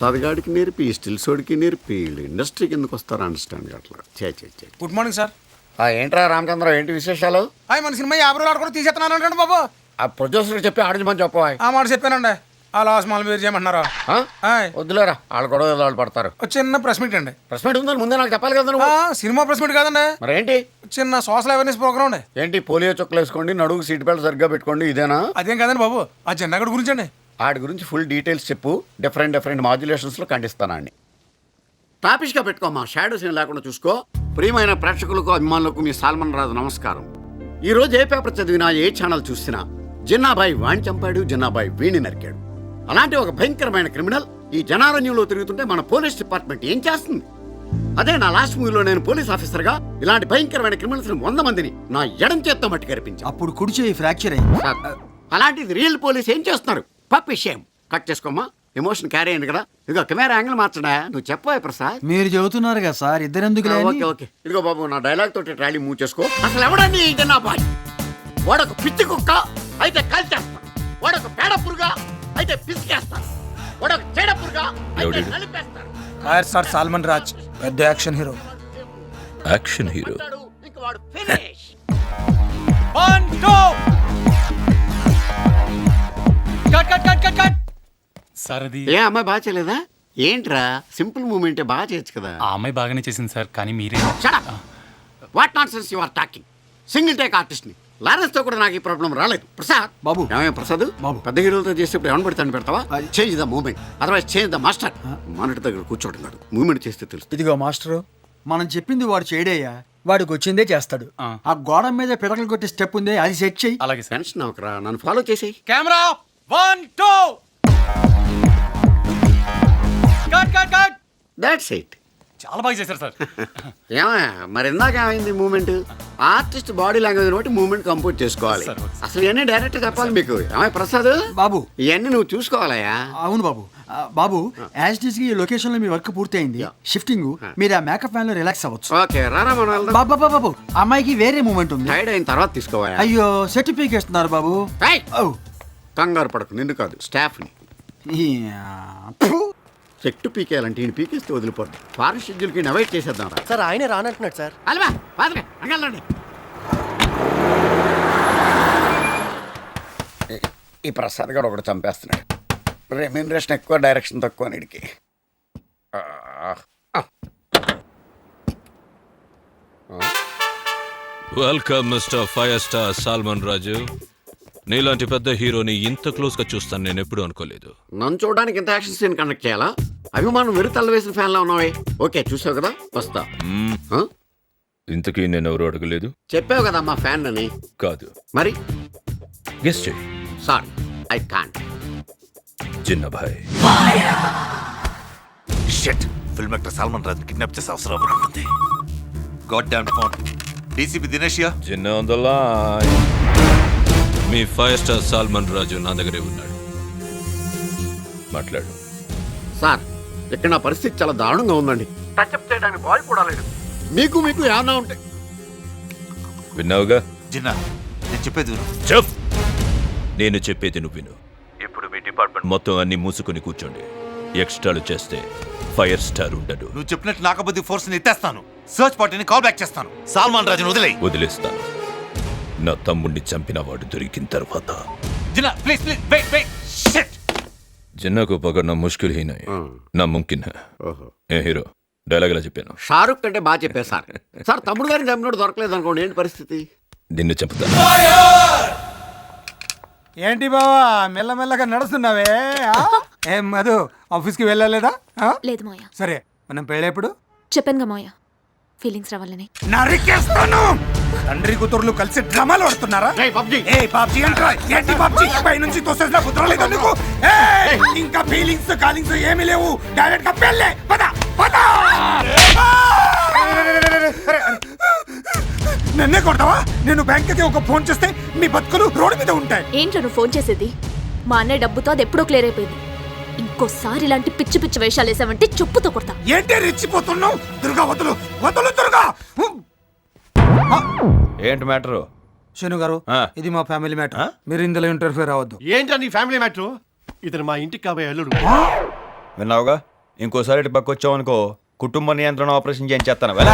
చదగాడికి నేర్పి స్టిల్సోడికి నేర్పి ఇండస్ట్రీకి ఎందుకు వస్తారో అండర్స్టాండ్ అట్లా చే గుడ్ మార్నింగ్ సార్. ఏంట్రా రామచంద్ర, ఏంటి విశేషాలు? మన సినిమా 50 రోజులు ఆడుకుని తీసేస్తున్నాను అంటే బాబు. ఆ ప్రొడ్యూసర్ చెప్పి ఆడించమని చెప్పవా? ఆ మాట చెప్పానండి. ఆ లాస్ మాల్ మీరు చేయమంటున్నారా? వద్దులేరా, వాళ్ళు కూడా వాళ్ళు పడతారు. చిన్న ప్రెస్ మీట్ అండి. ప్రెస్ మీట్ ఉందని ముందే నాకు చెప్పాలి కదా నువ్వు. సినిమా ప్రెస్ మీట్ కాదండి, మరేంటి? చిన్న సోషల్ అవేర్నెస్ ప్రోగ్రామ్ అండి. ఏంటి, పోలియో చుక్కలు వేసుకోండి, నడుగు సీట్ బెల్ట్ సరిగ్గా పెట్టుకోండి, ఇదేనా? అదేం కాదండి బాబు, ఆ జెండాగడ్ గురించి అండి. వాడి గురించి ఫుల్ డీటెయిల్స్ చెప్పు, డిఫరెంట్ మాడ్యులేషన్స్లో ఖండిస్తానండి. టాపిక్గా పెట్టుకోమ్మా, షాడో సీన్ లేకుండా చూసుకో. ప్రియమైన ప్రేక్షకులకు అభిమానులకు మీ సాల్మన్ రాజు నమస్కారం. ఈ రోజు ఏ పేపర్ చదివినా, ఏ ఛానల్ చూసినా జిన్నాబాయి వాణ్ణి చంపాడు, జిన్నాబాయి వీణి నరికాడు. అలాంటి ఒక భయంకరమైన క్రిమినల్ ఈ జనారణ్యంలో తిరుగుతుంటే మన పోలీస్ డిపార్ట్మెంట్ ఏం చేస్తుంది? అదే నా లాస్ట్ మూవీలో నేను పోలీస్ ఆఫీసర్గా ఇలాంటి భయంకరమైన క్రిమినల్స్ 100 మందిని నా ఎడం చేత్తో మట్టి కనిపించాను. అప్పుడు కుడి చేయి ఫ్రాక్చర్ అయింది. అలాంటిది రియల్ పోలీస్ ఏం చేస్తున్నారు? పప్పి విషయం కట్ చేసుకోమ్మా, ఎమోషన్ క్యారీ అయింది కదా. ఇదిగో కెమెరా యాంగిల్ మార్చడా, నువ్వు చెప్పవా ప్రసాద్? మీరు చెబుతున్నారు కదా సార్, ఇద్దరెందుకు? ఓకే ఇదిగో బాబు, నా డైలాగ్ తోటి ట్రాలీ మూవ్ చేసుకో. అసలు ఎవడని జనాబాయ్? వాడొక పిచ్చి కుక్క అయితే కాల్చేస్తాను, వాడొక పేడ పురుగా అయితే పిసికేస్తాను, వాడొక చెడ పురుగా అయితే నలిపేస్తాను. సార్ సాల్మన్ రాజ్ పెద్ద యాక్షన్ హీరో. యాక్షన్ హీరో ఇంక వాడు ఫినిష్. సార్ అది ఏ అమ్మాయి బాగా చేయలేదా? ఏంట్రా, సింపుల్ మూమెంటే బాగా చేయొచ్చు కదా. ఆ అమ్మాయి బాగానే చేసింది సార్, కానీ మీరే. What not sense you are talking. Single take artist ని లారెన్స్ తో కూడా నాకు ఈ ప్రాబ్లం రాలేదు. ప్రసాద్ బాబు, ఏమయ్య ప్రసాద్ బాబు, పెద్ద హీరోలతో చేసేప్పుడు ఏమని పెడతాను పెడతావా? Change the moment, otherwise change the master. Monitor దగ్గర కూర్చోవడం కాదు, మూమెంట్ చేస్తే తెలుస్తుంది. ఇదిగో మాస్టరు, మనం చెప్పింది వాడు చేయడయ్యా, వాడికి వచ్చిందే చేస్తాడు. ఆ గోడ మీద పిడకలు కొట్టే స్టెప్ ఉంది, అది సెట్ చెయ్యి. అలాగే సార్. టెన్షన్ అవకరా, నన్ను ఫాలో చేసేయి. Camera 1 2 cut cut cut. That's it. చాలా బాగా చేశారు సార్. ఏమయ్య, మరి ఇందాక ఏమైంది మూమెంట్? ఆర్టిస్ట్ బాడీ లాంగ్వేజ్ బట్టి మూమెంట్ కంపోజ్ చేసుకోవాలి. అసలు ఇవన్నీ డైరెక్ట్ చెప్పాలి మీకు. ఏమయ్య ప్రసాద్ బాబు, ఇవన్నీ నువ్వు చూసుకోవాలయ్యా. అవును బాబు. బాబు, యాజ్ కి ఈ లొకేషన్ లో మీ వర్క్ పూర్తయింది. షిఫ్టింగ్ మీరు ఆ మేకప్ ఫ్యాన్ లో రిలాక్స్ అవ్వచ్చు. ఓకే రారా మనం వెళ్దాం. బాబా బాబు, అమ్మాయికి వేరే మూమెంట్ ఉంది. టైర్డ్ అయిన తర్వాత తీసుకోవాలి. అయ్యో, సర్టిఫికేట్ ఇస్తున్నారు బాబు. కంగారు పడకు, నిన్ను కాదు స్టాఫ్ని. చెట్టు పీకేయాలంటే ఈయన పీకేస్తే వదిలిపోద్ది. ఫారెస్ట్ షెడ్యూల్కి అవాయిడ్ చేసేద్దాం రా. సార్ ఆయనే రానంటున్నాడు సార్. అలవా పాదరే అంగళ్ళండి. ఈ ప్రసాద్ గారు ఒకటి చంపేస్తున్నాడు. రెమ్యూనరేషన్ ఎక్కువ, డైరెక్షన్ తక్కువ నీడికి. Welcome mister fire star Salman Raju. నీలాంటి పెద్ద హీరోని ఇంత క్లోజ్ గా చూస్తాను నేను ఎప్పుడు అనుకోలేదు. నన్ను చూడడానికి ఇంత యాక్షన్ సీన్ కండక్ట్ చేయాలా? అభిమానం వెరు తల్ల వేసిన ఫ్యాన్ లా ఉన్నావే. ఓకే చూసావు కదా, వస్తా. ఇంతకీ నేను ఎవరు అడగలేదు. చెప్పావు కదా మా ఫ్యాన్ అని. కాదు మరి గెస్ చెయ్యి. Sorry, I can't. Jinnabhai. Shit, film actor Salman Raj kidnap చేసే అవసరం ఉంటుంది. God damn phone. DCP Dinesh yeah. Jinna on the line. మీ ఫైర్ స్టార్ సాల్మన్ రాజు నా దగ్గరే ఉన్నాడు, మాట్లాడు. సార్, ఇక్కడ నా పరిస్థితి చాలా దారుణంగా ఉందండి. టచ్అప్ చేయడానికి బాయ్ కూడా లేదు. మీకు ఏమన్నా ఉంటే విన్నావుగా. జిన్నా, నేను చెప్పేది చెప్. నేను చెప్పేది నువ్వు విను. ఇప్పుడు మీ డిపార్ట్మెంట్ మొత్తం అన్ని మూసుకుని కూర్చోండి. ఎక్స్ట్రాలు చేస్తే ఫైర్ స్టార్ ఉండడు. నువ్వు చెప్పినట్టు నాకబద్ది ఫోర్స్ ని ఎత్తేస్తాను. సర్చ్ పార్టీని కాల్ బ్యాక్ చేస్తాను. సల్మాన్ రాజును వదిలేస్తాను. నా తమ్ముడిని చంపిన వాడు దొరికిన తర్వాత. Jinna please please wait wait. Shit. Jinna को पकड़ना मुश्किल ही नहीं, ना मुमकिन है. ఏ హీరో డైలాగ్ ఎలా చెప్పాను? షారుఖ్ కంటే బాగా చెప్పారు సార్. సార్, తమ్ముడు గారిని చంపినోడు దొరకలేదు అనుకోండి, ఏంటి పరిస్థితి? దీన్ని చెప్తా. ఏంటి బావా మెల్లమెల్లగా నడుస్తున్నావే? ఏం మధు, ఆఫీస్కి వెళ్ళలేదా? లేదు మాయా. సరే, మనం పెళ్ళేప్పుడు? చెప్పానుగా మాయా, ఫీలింగ్స్ రావాలని. నరికేస్తాను. తండ్రి కూతుర్లు కలిసి డ్రామాలు ఆడుతున్నారా? పబ్జీ అంటారా? ఏంటి పబ్జీ? పై నుంచి తోసేసిన కుదరలేదు నీకు. ఇంకా ఫీలింగ్స్ కాలింగ్స్ ఏమీ లేవు, డైరెక్ట్ గా పెళ్ళే. పద పద. నన్నే కొడతావా? నేను బ్యాంక్కి ఒక ఫోన్ చేస్తే మీ బతుకులు రోడ్డు మీద ఉంటాయి. ఏంట్రా నువ్వు ఫోన్ చేసేది? మా అన్నయ్య డబ్బుతో అది ఎప్పుడో క్లియర్ అయిపోయింది. ఇంకోసారి ఇలాంటి పిచ్చి పిచ్చి వేషాలు వేసావంటే చెప్పుతో కొడతా. ఏంటి రెచ్చిపోతున్నావు? దుర్గా వదులు వదులు దుర్గా. ఏంటి మ్యాటరు? శను గారు, ఇది మా ఫ్యామిలీ మ్యాటర్, మీరు ఇందులో ఇంటర్ఫియర్ అవ్వద్దు. ఏంటా నీ ఫ్యామిలీ మ్యాటర్? ఇతను మా ఇంటికి కాబోయే అల్లుడు. విన్నావుగా, ఇంకోసారి ఇటు పక్క వచ్చావు అనుకో కుటుంబ నియంత్రణ ఆపరేషన్ చేయించేస్తాను వెళ్ళా.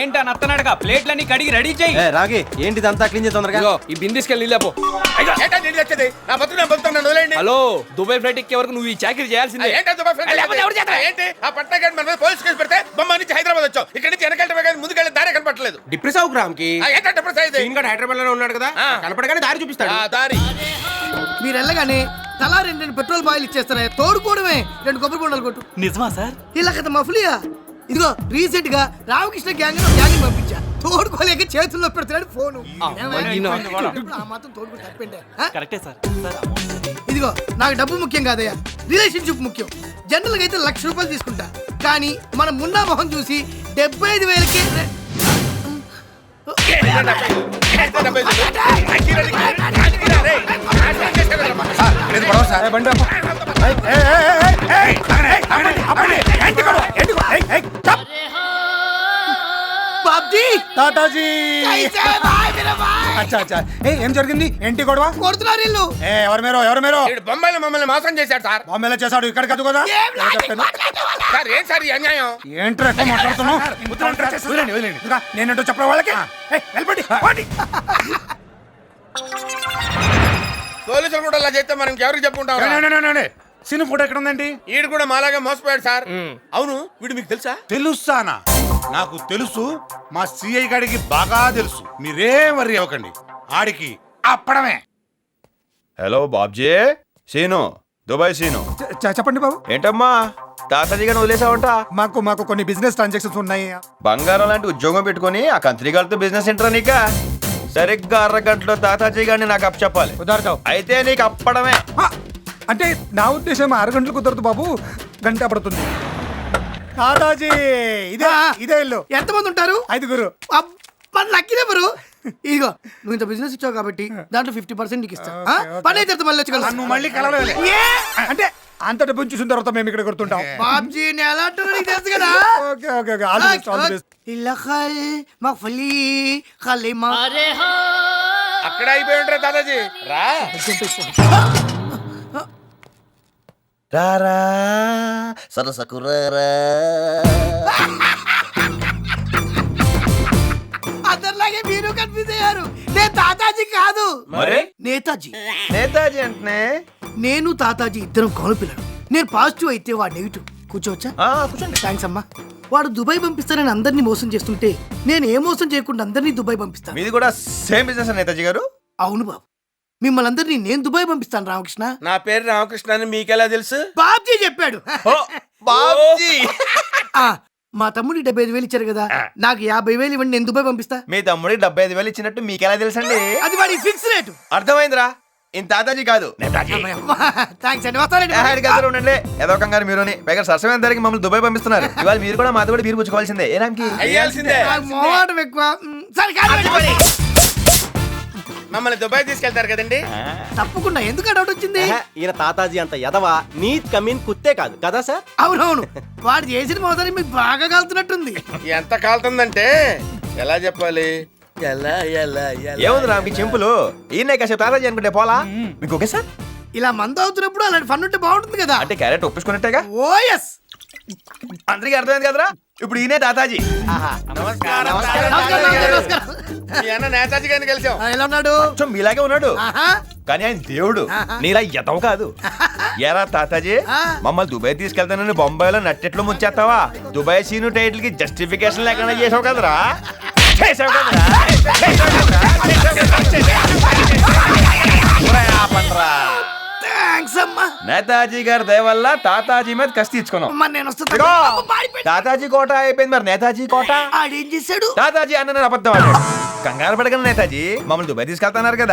ఏంటా నత్తనాడగా ప్లేట్లన్నీ కడిగి రెడీ చేయి. రాగి ఏంటి ఇదంతా క్లీన్ చేసి తొందరగా. ఈ బిందిస్కెళ్ళి లేపో. హలో దుబాయ్ ఫ్లైట్ ఎక్కే వరకు నువ్వు ఈ చాకరీ చేయాల్సిందే. హైదరాబాద్ వచ్చావు ఇక్కడ నుంచి వెనకాల ముందుకెళ్ళి దారి కనపడలేదు. డిప్రెస్ అవు గ్రామ్ కి హైదరాబాద్ లోనే ఉన్నాడు కదా కనపడగానే దారి చూపిస్తాడు. దారి మీరు వెళ్ళగానే తలా రెండు పెట్రోల్ బాయిల్ ఇచ్చేస్తారా తోడుకోవడమే 2 కొబ్బరి బొండాలు కొట్టు. నిజమా సార్? ఇలా కదా మఫ్లియా. ఇదిగో రీసెంట్ గా రామకృష్ణ గ్యాంగ్ పంపించా. తోడుకోలేక చేతుల్లో పెడుతున్నాడు ఫోను. ఆ మాత్రం తోడుకుని తప్పండి. కరెక్టే సార్. ఇదిగో నాకు డబ్బు ముఖ్యం కాదయ్యా, రిలేషన్షిప్ ముఖ్యం. జనరల్ గా అయితే 1,00,000 రూపాయలు తీసుకుంటా, కానీ మన మున్నా మొహం చూసి 75,000కి బాబ్జీ తాతాజీ. కైసే భాయ్ మేరా భాయ్. అచ్చా అచ్చా. ఏం జరిగింది? ఏంటి గొడవ? కొడుతున్నారు ఇల్లు. ఎవరు మీరు బొంబాయిలో మమ్మల్ని మోసం చేశాడు సార్. బాంబేలో చేశాడు, ఇక్కడ కాదు కదా. సార్ ఏం సార్ ఈ అన్యాయం? ఏంట్రా ఎక్కువ మాట్లాడుతున్నావు? ఇంకా నేనేంటో చెప్పరా వాళ్ళకి? వెళ్ళిపోండి. పోలీసులు కూడా అలా చేస్తే మనం ఎవరికి చెప్పుకుంటాం? సినిమా ఫోటో ఎక్కడ ఉందండి? ఈడు కూడా మాలాగా మోసపోయాడు సార్. అవును వీడు మీకు తెలుసా? తెలుసానా? నాకు తెలుసు, మా సిఐ గారికి బాగా తెలుసు. మీరేం వర్రీ అవ్వకండి, ఆడికి అప్పడమే. హలో బాబ్జీ. సీను దుబాయ్ సీను. చెప్పండి బాబు. ఏంటమ్మా తాతాజీ గారిని వదిలేసావంట? మాకు కొన్ని బిజినెస్ ట్రాన్సాక్షన్స్ ఉన్నాయి. బంగారం లాంటి ఉద్యోగం పెట్టుకుని ఆ కంత్రి గారితో బిజినెస్ ఏంట్రా నీక? సరిగ్గా 1/2 గంటలో తాతాజీ గారిని నాకు అప్ చెప్పాలి. కుదరతావు అయితే నీకు అప్పడమే. అంటే నా ఉద్దేశం 6 గంటలు కుదరదు బాబు, గంట పడుతుంది. తాతాజీ ఇదే ఇల్లు. ఎంతమంది ఉంటారు? 5గురు. మన లక్కీ నెంబరు. ఇదిగో నువ్వు ఇంత బిజినెస్ ఇచ్చావు కాబట్టి దాంట్లో 50% నీకు ఇస్తా. పని అయితే మళ్ళీ వచ్చి కలుస్తా. నువ్వు మళ్ళీ కలవలే. అంటే అంత డబ్బు చూసిన తర్వాత మేము ఇక్కడ కొడుతుంటాం. బాబ్జీ ఎలా అంటారో నీకు తెలుసు కదా. Okay okay okay. All the best, all the best. ఇల్లఖల్ మఫ్లీ ఖలీమా. అక్కడ అయిపోయి ఉంటారు దాదాజీ. రా రారా సరసకురారా. అందరిలాగే మీరు కన్ఫ్యూజ్ అయ్యారు. నేను తాతాజీ కాదు, మరి నేతాజీ. నేతాజీ అంటే నేను తాతాజీ ఇద్దరం కౌలు పిల్లలు. నేను పాజిటివ్ అయితే వాడు నెగిటివ్. కూర్చోవచ్చా? కూర్చోండి. థ్యాంక్స్ అమ్మా. వాడు దుబాయ్ పంపిస్తానని అందరినీ మోసం చేస్తుంటే నేను ఏ మోసం చేయకుండా అందరినీ దుబాయ్ పంపిస్తాను. మీది కూడా సేమ్ బిజినెస్ నేతాజీ గారు? అవును బాబు, మిమ్మల్ని అందరినీ నేను దుబాయ్ పంపిస్తాను. రామకృష్ణ. నా పేరు రామకృష్ణ అని మీకెలా తెలుసు? బాబ్జీ చెప్పాడు. బాబ్జీ. మా తమ్ముడికి 75,000 ఇచ్చారు కదా, నాకు 50,000 ఇవ్వండి, నేను దుబాయ్ పంపిస్తా. మీ తమ్ముడికి 75,000 ఇచ్చినట్టు మీకెలా తెలుసండి? అది వాడి ఫిక్స్ రేటు. అర్థమైందిరా, ఇంత తాతాజీ కాదు నేతాజీ. థ్యాంక్స్ అండి, వస్తానండి. ఉండండి ఏదో కంగారు మీరుని పైగా సరసమైన ధరకి మమ్మల్ని దుబాయ్ పంపిస్తున్నారు. ఇవాళ మీరు కూడా మాతో కూడా బీరు పుచ్చుకోవాల్సిందే. ఏ రామ్కి? అయ్యాల్సిందే. నాకు మోహమాటం ఎక్కువ. సరే కాదు, మమ్మల్ని దుబాయ్ తీసుకెళ్తారు కదండి. తప్పకుండా. ఎందుకు డౌట్ వచ్చింది? ఈయన తాతాజీ అంత ఎదవా నీత్ కమీన్ కుత్తే కాదు కదా సార్? అవునవును, వాడు చేసిన మోసాన్ని మీకు బాగా కాలుతున్నట్టుంది. ఎంత కాలుతుందంటే ఎలా చెప్పాలి? ఏముంది రామ్కి చెంపులు. ఈయన కాసేపు తాతాజీ అనుకుంటే పోలా మీకు ఓకే సార్? ఇలా మందు అవుతున్నప్పుడు అలాంటి ఫన్ ఉంటే బాగుంటుంది కదా. అంటే క్యారెట్ ఒప్పించుకున్నట్టేగా. ఓ ఎస్, అందరికీ అర్థమైంది కదరా. ఇప్పుడు ఈయనే తాతాజీ. నమస్కారం. మీ అన్న నేతాజీ గారిని కలిసాం. ఎలా ఉన్నాడు? కొంచెం మీలాగే ఉన్నాడు, ఆహా. కానీ ఆయన దేవుడు. నీలా ఎదవ కాదు. ఎరా తాతాజీ, మమ్మల్ని దుబాయ్ తీసుకెళ్తానని బొంబాయిలో నట్టెట్లు ముంచేస్తావా? దుబాయ్ సీను టైటిల్ కి జస్టిఫికేషన్ లేకుండా చేసావు కదరా. థాంక్స్ అమ్మా. నేతాజీ గారి దయ వల్ల తాతాజీ మీద కసి తీర్చుకున్నాం. అమ్మా, నేను వస్తా. ఇదిగో, అమ్మ, పారిపోయి. తాతాజీ కోట అయిపోయింది, మరి నేతాజీ కోట. ఆడేం చేశాడు? తాతాజీ అన్న అబద్ధం ఆడాడు. కంగారు పడగల నేతాజీ మమ్మల్ని దుబాయ్ తీసుకెళ్తున్నారు కదా,